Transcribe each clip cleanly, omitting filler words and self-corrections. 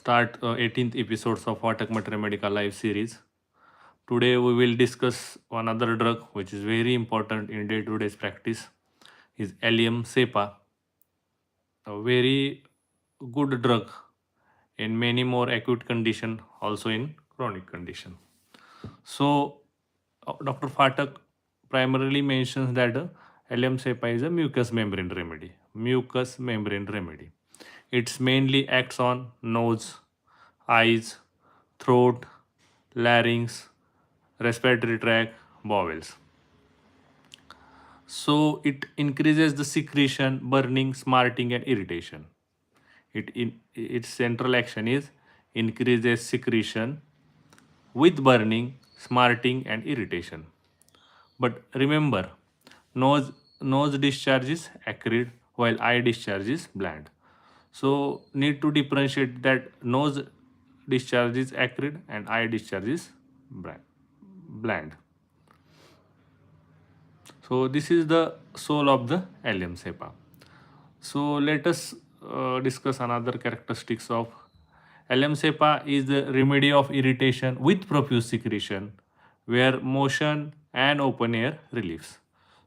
start 18th episodes of Phatak materia Medica live series. Today we will discuss another drug which is very important in day-to-day practice is ALLIUM CEPA, a very good drug in many more acute condition, also in chronic condition. So Dr. Phatak primarily mentions that ALLIUM CEPA is a mucous membrane remedy. Mucous membrane remedy. It's mainly acts on nose, eyes, throat, larynx, respiratory tract, bowels. So it increases the secretion, burning, smarting, and irritation. Its central action is increases secretion with burning, smarting, and irritation. But remember, nose discharge is acrid while eye discharge is bland. So need to differentiate that nose discharge is acrid and eye discharge is bland. So this is the soul of the ALLIUM CEPA. So let us discuss another characteristics of ALLIUM CEPA is the remedy of irritation with profuse secretion where motion and open air reliefs.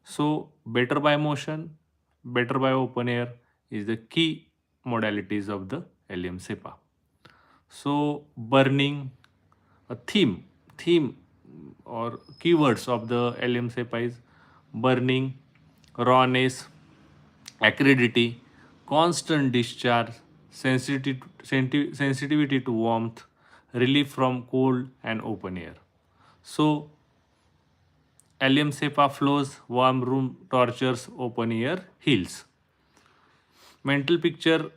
So better by motion, better by open air is the key modalities of the ALLIUM CEPA. So burning, a theme or keywords of the ALLIUM CEPA is burning, rawness, acridity, constant discharge, sensitivity to warmth, relief from cold and open air. So ALLIUM CEPA flows, warm room tortures, open air heals. Mental picture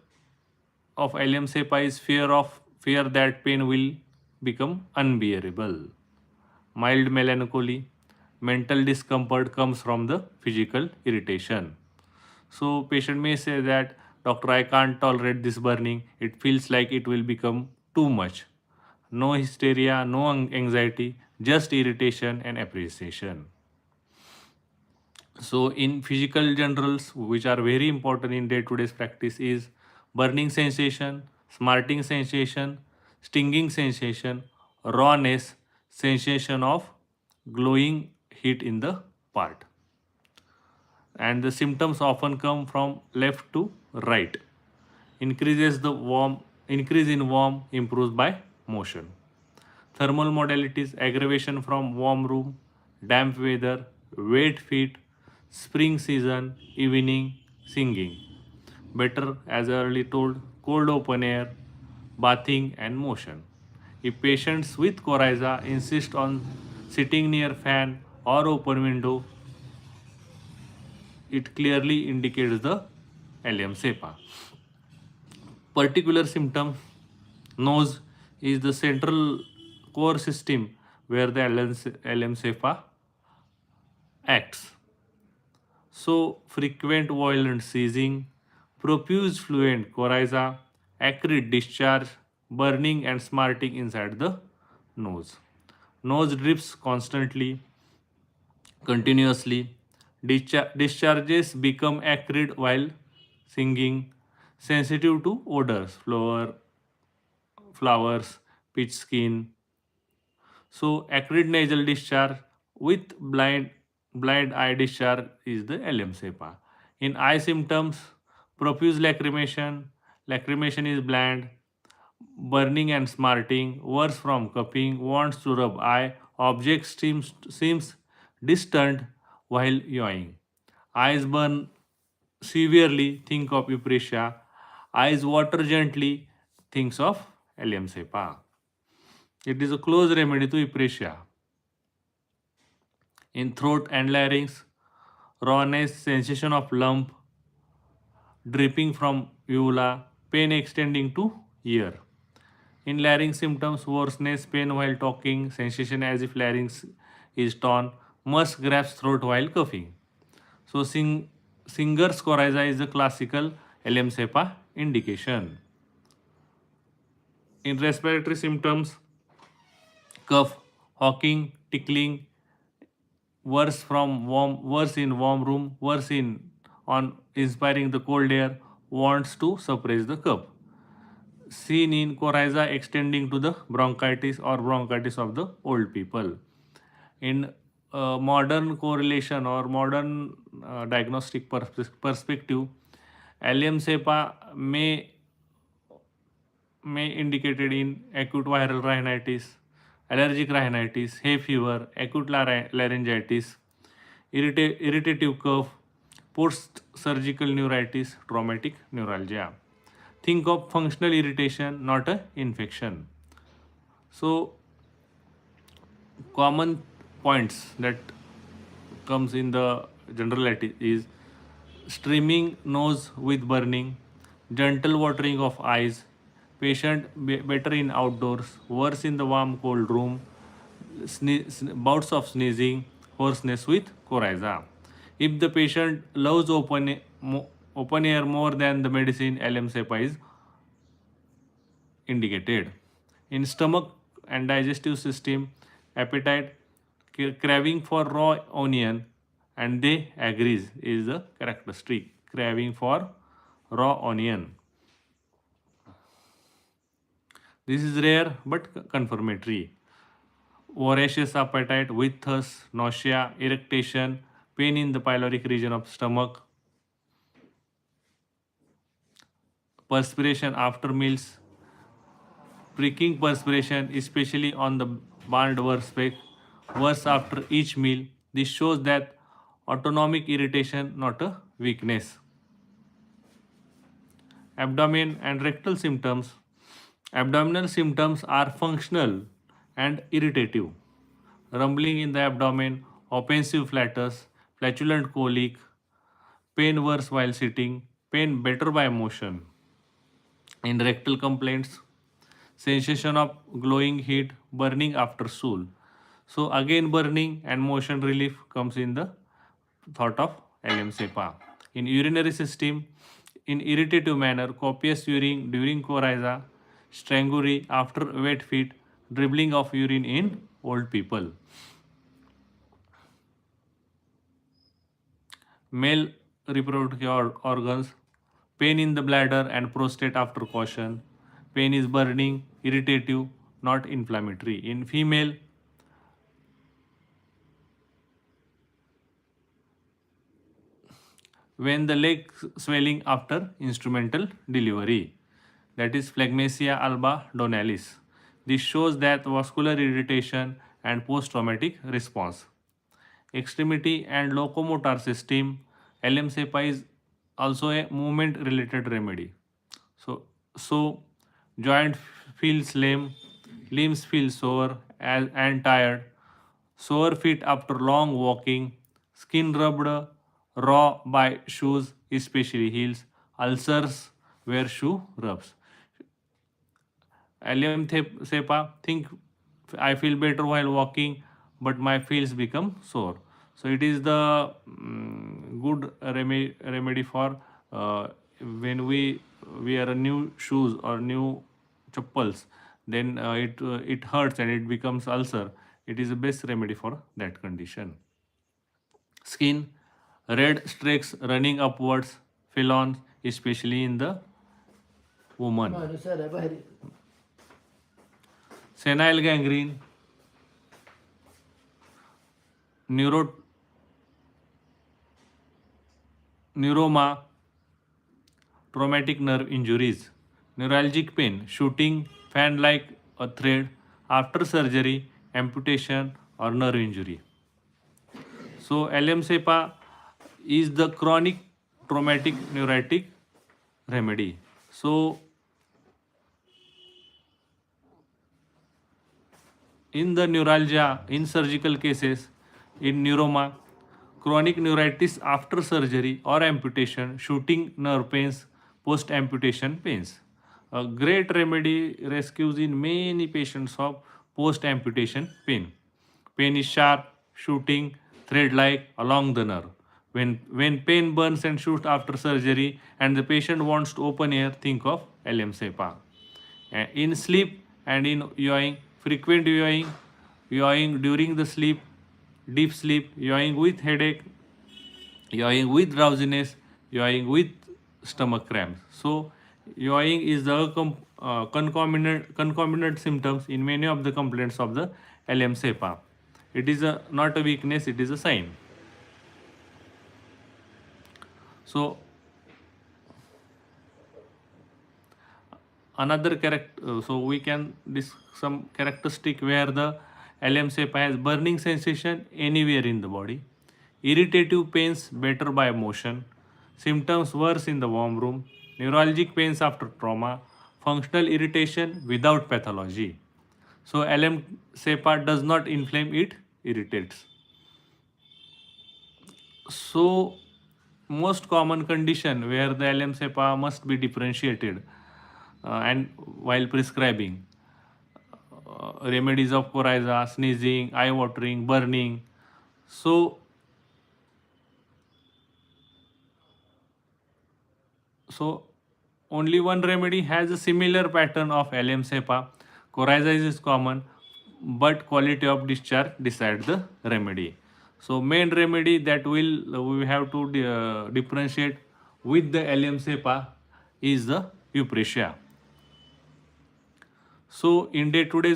of ALLIUM CEPA is fear that pain will become unbearable. Mild melancholy, mental discomfort comes from the physical irritation. So patient may say that, doctor, I can't tolerate this burning. It feels like it will become too much. No hysteria, no anxiety, just irritation and appreciation. So in physical generals, which are very important in day-to-day practice, is burning sensation, smarting sensation, stinging sensation, rawness, sensation of glowing heat in the part. And the symptoms often come from left to right. Increase in warm improves by motion. Thermal modalities aggravation from warm room, damp weather, wet feet, spring season, evening, singing. Better, as I already told, cold open air, bathing and motion. If patients with coryza insist on sitting near fan or open window, it clearly indicates the ALLIUM CEPA. Particular symptom, nose is the central core system where the ALLIUM CEPA acts. So frequent violent seizing, profuse fluent coryza, acrid discharge, burning and smarting inside the nose. Nose drips constantly, continuously. Discharges become acrid while singing, sensitive to odors, flowers, pitch skin. So acrid nasal discharge with blind eye discharge is the ALLIUM CEPA. In eye symptoms, profuse lacrimation, lacrimation is bland, burning and smarting, worse from cupping, wants to rub eye, object seems distant while yawing. Eyes burn severely, think of euprasia. Eyes water gently, thinks of ALLIUM CEPA. It is a close remedy to euprasia. In throat and larynx, rawness, sensation of lump, dripping from uvula, pain extending to ear. In larynx symptoms, hoarseness, pain while talking, sensation as if larynx is torn, must grasp throat while coughing. So singer's coryza is the classical ALLIUM CEPA indication. In respiratory symptoms, cough, hawking, tickling, worse in warm room, worse in on inspiring the cold air, wants to suppress the cough. seen in coryza extending to the bronchitis or bronchitis of the old people. In modern correlation or modern diagnostic perspective, allium cepa may indicated in acute viral rhinitis, allergic rhinitis, hay fever, acute laryngitis, irritative cough, post-surgical neuritis, traumatic neuralgia. Think of functional irritation, not a infection. So common points that comes in the generality is streaming nose with burning, gentle watering of eyes, patient better in outdoors, worse in the warm cold room, bouts of sneezing, hoarseness with coryza. If the patient loves open air more than the medicine, LM cepa is indicated. In stomach and digestive system, appetite, craving for raw onion, and they agrees is the characteristic. Craving for raw onion. This is rare but confirmatory. Voracious appetite with thirst, nausea, irritation, pain in the pyloric region of stomach, perspiration after meals, pricking perspiration, especially on the band worse after each meal. This shows that autonomic irritation, not a weakness. Abdomen and rectal symptoms. Abdominal symptoms are functional and irritative. Rumbling in the abdomen, offensive flatus, flatulent colic, pain worse while sitting, pain better by motion. In rectal complaints, sensation of glowing heat, burning after stool. So again burning and motion relief comes in the thought of LM cepa. In urinary system, in irritative manner, copious urine during coryza, strangury after wet feet, dribbling of urine in old people. Male reproductive organs, pain in the bladder and prostate after caution. Pain is burning, irritative, not inflammatory. In female, when the leg swelling after instrumental delivery, that is phlegmasia alba donalis. This shows that vascular irritation and post-traumatic response. Extremity and locomotor system, LM cepa is also a movement related remedy. So joint feels lame, limbs feel sore and tired, sore feet after long walking, skin rubbed raw by shoes, especially heels, ulcers where shoe rubs. Allium cepa, think I feel better while walking, but my feels become sore. So it is the good remedy for when we wear a new shoes or new chappals, then it hurts and it becomes ulcer. It is the best remedy for that condition. Skin, red streaks running upwards, phelons, especially in the woman. Senile gangrene, neuroma, traumatic nerve injuries, neuralgic pain, shooting fan like a thread after surgery, amputation, or nerve injury. So, LM cepa is the chronic traumatic neuritic remedy. So, in the neuralgia, in surgical cases, in neuroma, chronic neuritis after surgery or amputation, shooting nerve pains, post amputation pains. A great remedy rescues in many patients of post amputation pain. Pain is sharp, shooting, thread like along the nerve. When pain burns and shoots after surgery and the patient wants to open air, think of LM cepa. In sleep and in yawing, frequent yawing during the sleep, deep sleep, yawing with headache, yawing with drowsiness, yawing with stomach cramps. So, yawing is the concomitant symptoms in many of the complaints of the ALLIUM CEPA. It is not a weakness, it is a sign. So so we can some characteristic where the ALLIUM CEPA has burning sensation anywhere in the body, irritative pains better by motion, symptoms worse in the warm room, neuralgic pains after trauma, functional irritation without pathology. So ALLIUM CEPA does not inflame, it irritates. So most common condition where the ALLIUM CEPA must be differentiated and while prescribing remedies of coryza, sneezing, eye watering, burning. So only one remedy has a similar pattern of ALLIUM CEPA. Coryza is common, but quality of discharge decide the remedy. So main remedy that we have to differentiate with the ALLIUM CEPA is the euprasia. So in day-to-day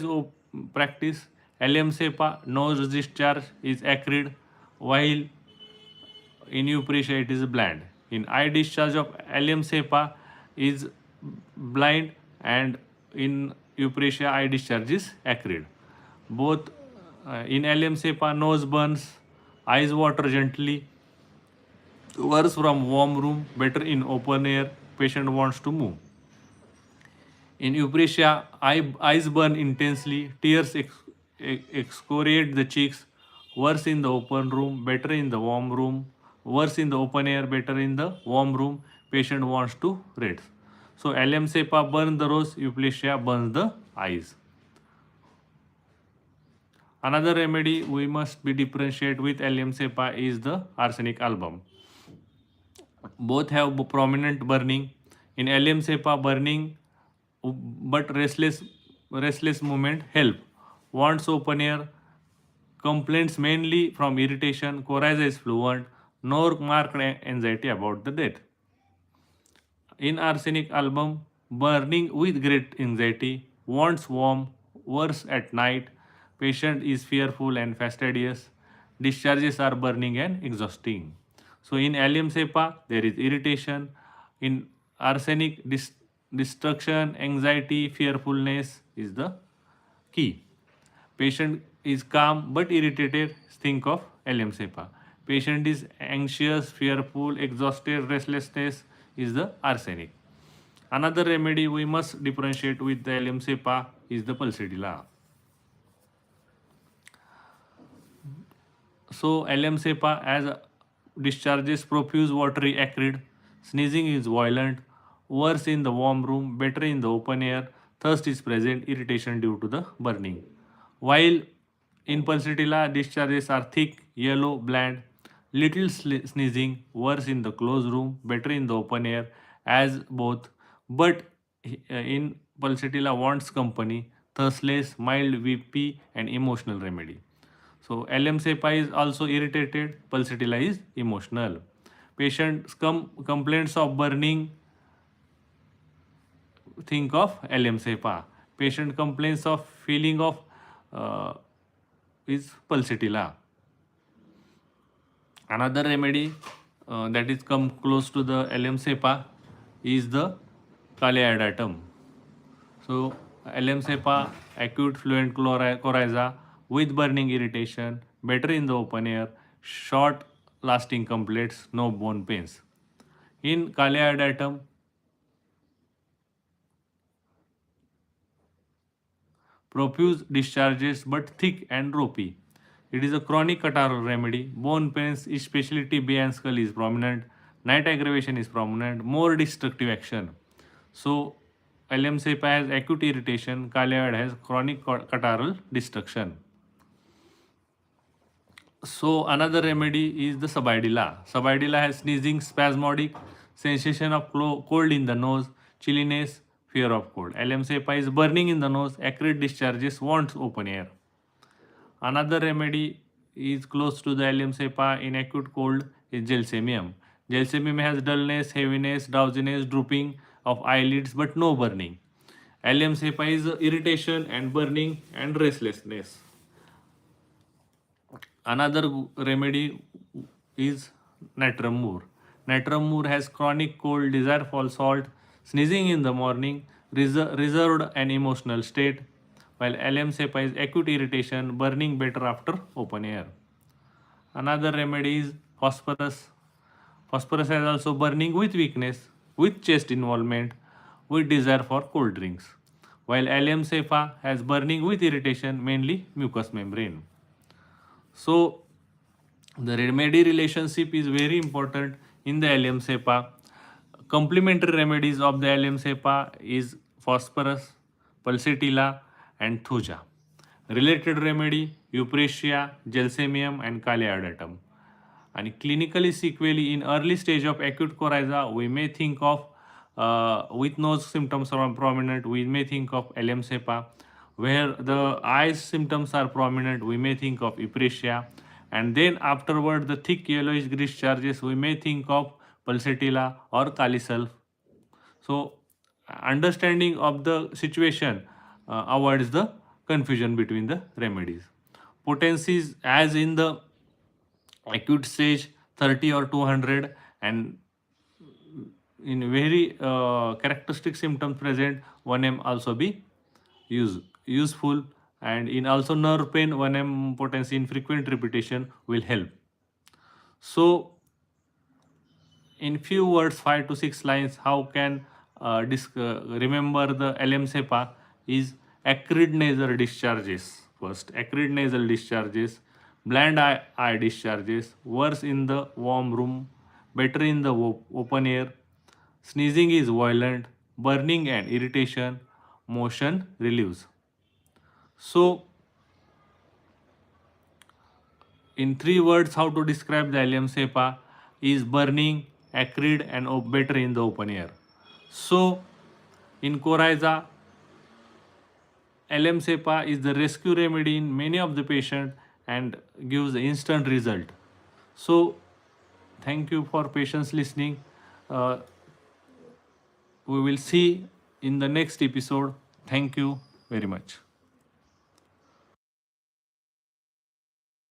practice, ALLIUM CEPA nose discharge is acrid, while in euprasia it is bland. In eye discharge of ALLIUM CEPA is blind, and in euprasia eye discharge is acrid. Both in ALLIUM CEPA nose burns, eyes water gently, worse from warm room, better in open air, patient wants to move. In euprasia, eyes burn intensely, tears excoriate the cheeks, worse in the open room, better in the warm room, worse in the open air, better in the warm room, patient wants to rest. So ALLIUM CEPA burn the rose, euprasia burns the eyes. Another remedy we must be differentiate with ALLIUM CEPA is the arsenic album. Both have prominent burning. In ALLIUM CEPA, burning but restless movement help. Wants open air. Complaints mainly from irritation. Coryza is fluent. No marked anxiety about the death. In arsenic album, burning with great anxiety. Wants warm. Worse at night. Patient is fearful and fastidious. Discharges are burning and exhausting. So in ALLIUM CEPA, there is irritation. In arsenic, destruction, anxiety, fearfulness is the key. Patient is calm but irritated, think of ALLIUM CEPA. Patient is anxious, fearful, exhausted, restlessness is the arsenic. Another remedy we must differentiate with the ALLIUM CEPA is the pulsatilla. So ALLIUM CEPA as discharges profuse, watery, acrid, sneezing is violent, worse in the warm room, better in the open air, thirst is present, irritation due to the burning. While in pulsatilla, discharges are thick, yellow, bland, little sneezing, worse in the closed room, better in the open air, as both, but in pulsatilla wants company, thirstless, mild, VP, and emotional remedy. So ALLIUM CEPA is also irritated, pulsatilla is emotional. Patients complaints of burning, think of ALLIUM CEPA. Patient complains of feeling of is pulsatilla. Another remedy that is come close to the ALLIUM CEPA is the Kaliadatum. So ALLIUM CEPA acute fluent coryza with burning irritation, better in the open air, short lasting complaints, no bone pains. In Kaliadatum, profuse discharges but thick and ropey. It is a chronic catarrhal remedy. Bone pains, especially tibia and skull, is prominent. Night aggravation is prominent. More destructive action. So, ALLIUM CEPA has acute irritation. Kaliad has chronic catarrhal destruction. So, another remedy is the Sabidilla. Sabidilla has sneezing, spasmodic, sensation of cold in the nose, chilliness, fear of cold. ALLIUM CEPA is burning in the nose, acrid discharges, wants open air. Another remedy is close to the ALLIUM CEPA in acute cold is gelsemium. Gelsemium has dullness, heaviness, drowsiness, drooping of eyelids but no burning. ALLIUM cepa is irritation and burning and restlessness. Another remedy is natrum mur. Natrum mur has chronic cold, desire for salt, sneezing in the morning, reserved and emotional state, while ALLIUM cepa is acute irritation, burning better after open air. Another remedy is phosphorus. Phosphorus has also burning with weakness, with chest involvement, with desire for cold drinks, while ALLIUM cepa has burning with irritation, mainly mucous membrane. So the remedy relationship is very important in the ALLIUM cepa. Complementary remedies of the ALLIUM cepa is phosphorus, pulsatilla, and thuja. Related remedy euprasia, gelsemium, and kaliadatum. And clinically sequelae in early stage of acute coryza, we may think of with no symptoms are prominent, we may think of ALLIUM cepa. Where the eye symptoms are prominent, we may think of euprasia. And then afterward, the thick yellowish discharges, we may think of pulsatilla or kalisulf. So, understanding of the situation avoids the confusion between the remedies. Potencies as in the acute stage 30 or 200, and in very characteristic symptoms present 1m also be useful, and in also nerve pain 1m potency in frequent repetition will help. So in few words, 5 to 6 lines, how can remember the ALLIUM cepa is acrid nasal discharges. First, acrid nasal discharges, bland eye discharges, worse in the warm room, better in the open air, sneezing is violent, burning and irritation, motion relieves. So, in 3 words, how to describe the ALLIUM cepa is burning, acrid, and better in the open air. So, in coryza, ALLIUM cepa is the rescue remedy in many of the patients and gives instant result. So, thank you for patience listening. Uh, we will see in the next episode. Thank you very much.